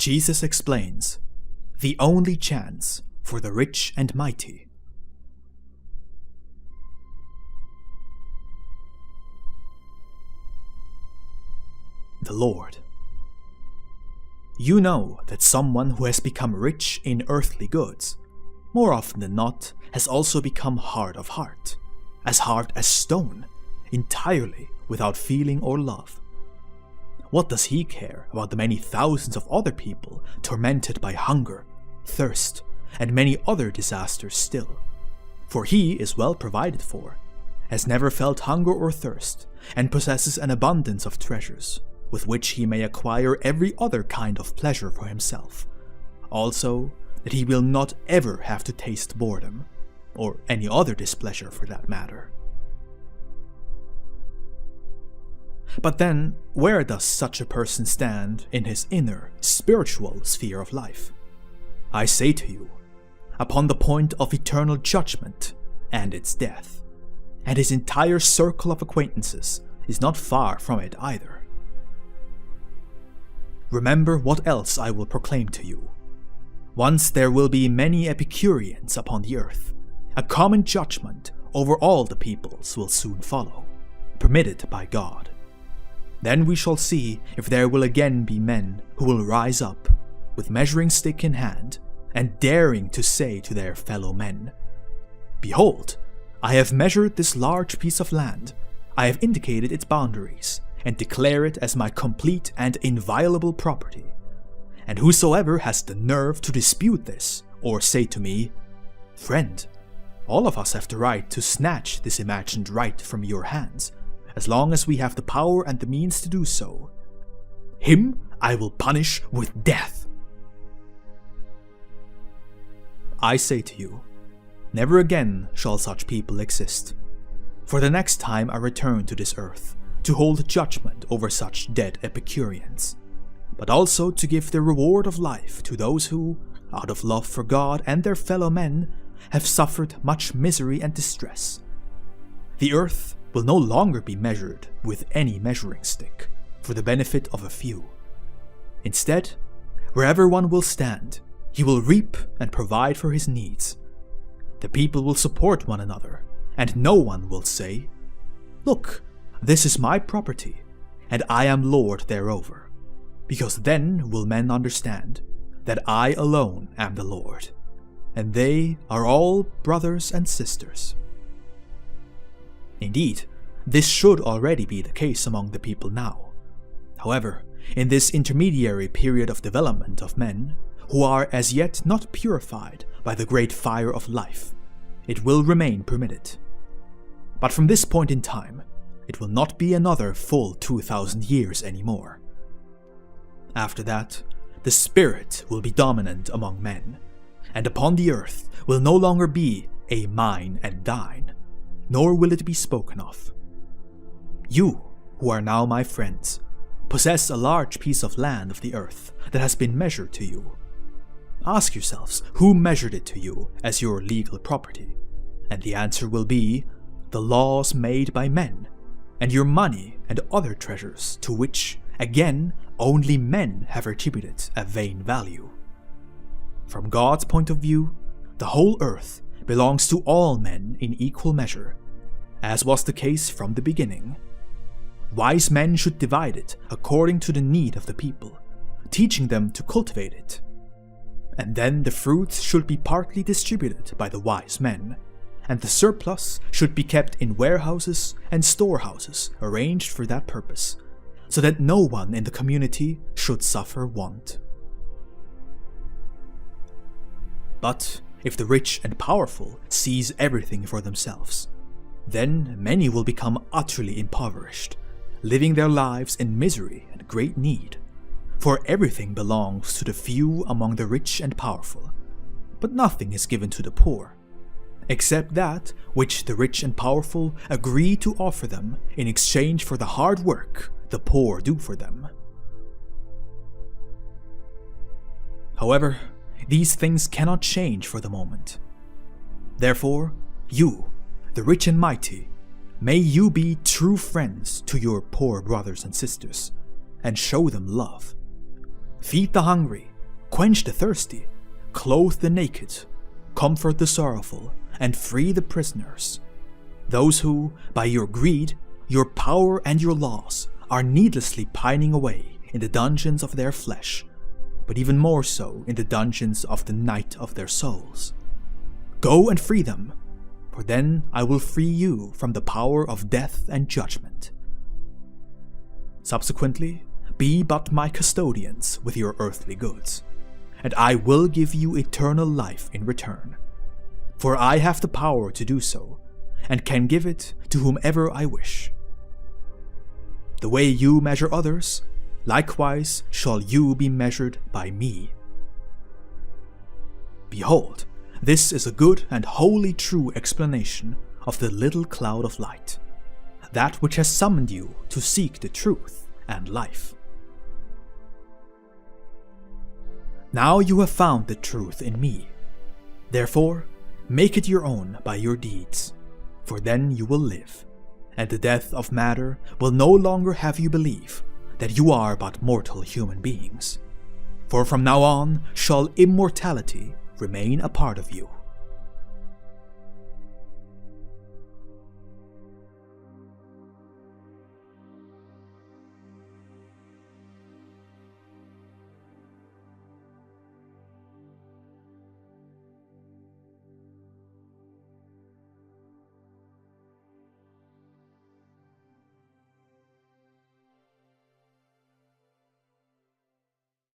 Jesus explains, the only chance for the rich and mighty. The Lord. You know that someone who has become rich in earthly goods, more often than not, has also become hard of heart, as hard as stone, entirely without feeling or love. What does he care about the many thousands of other people tormented by hunger, thirst, and many other disasters still? For he is well provided for, has never felt hunger or thirst, and possesses an abundance of treasures, with which he may acquire every other kind of pleasure for himself. Also, that he will not ever have to taste boredom, or any other displeasure for that matter. But then, where does such a person stand in his inner, spiritual sphere of life? I say to you, upon the point of eternal judgment and its death, and his entire circle of acquaintances is not far from it either. Remember what else I will proclaim to you. Once there will be many Epicureans upon the earth. A common judgment over all the peoples will soon follow, permitted by God. Then we shall see if there will again be men who will rise up, with measuring stick in hand, and daring to say to their fellow men, Behold, I have measured this large piece of land, I have indicated its boundaries, and declare it as my complete and inviolable property. And whosoever has the nerve to dispute this, or say to me, Friend, all of us have the right to snatch this imagined right from your hands, as long as we have the power and the means to do so, him I will punish with death. I say to you, never again shall such people exist. For the next time I return to this earth, to hold judgment over such dead Epicureans, but also to give the reward of life to those who, out of love for God and their fellow men, have suffered much misery and distress. The earth will no longer be measured with any measuring stick for the benefit of a few. Instead, wherever one will stand, he will reap and provide for his needs. The people will support one another, and no one will say, Look, this is my property, and I am lord thereover, because then will men understand that I alone am the Lord, and they are all brothers and sisters. Indeed, this should already be the case among the people now. However, in this intermediary period of development of men, who are as yet not purified by the great fire of life, it will remain permitted. But from this point in time, it will not be another full 2,000 years anymore. After that, the spirit will be dominant among men, and upon the earth will no longer be a mine and thine, nor will it be spoken of. You, who are now my friends, possess a large piece of land of the earth that has been measured to you. Ask yourselves who measured it to you as your legal property, and the answer will be the laws made by men, and your money and other treasures to which, again, only men have attributed a vain value. From God's point of view, the whole earth belongs to all men in equal measure, as was the case from the beginning. Wise men should divide it according to the need of the people, teaching them to cultivate it. And then the fruits should be partly distributed by the wise men, and the surplus should be kept in warehouses and storehouses arranged for that purpose, so that no one in the community should suffer want. But if the rich and powerful seize everything for themselves, then many will become utterly impoverished, living their lives in misery and great need. For everything belongs to the few among the rich and powerful, but nothing is given to the poor, except that which the rich and powerful agree to offer them in exchange for the hard work the poor do for them. However, these things cannot change for the moment. Therefore, you, the rich and mighty, may you be true friends to your poor brothers and sisters, and show them love. Feed the hungry quench the thirsty, clothe the naked, comfort the sorrowful, and free the prisoners. Those who, by your greed, your power, and your laws, are needlessly pining away in the dungeons of their flesh, but even more so in the dungeons of the night of their souls. Go and free them, for then I will free you from the power of death and judgment. Subsequently, be but my custodians with your earthly goods, and I will give you eternal life in return. For I have the power to do so, and can give it to whomever I wish. The way you measure others, likewise shall you be measured by me. Behold, this is a good and wholly true explanation of the little cloud of light, that which has summoned you to seek the truth and life. Now you have found the truth in me. Therefore, make it your own by your deeds, for then you will live, and the death of matter will no longer have you believe that you are but mortal human beings. For from now on shall immortality remain a part of you.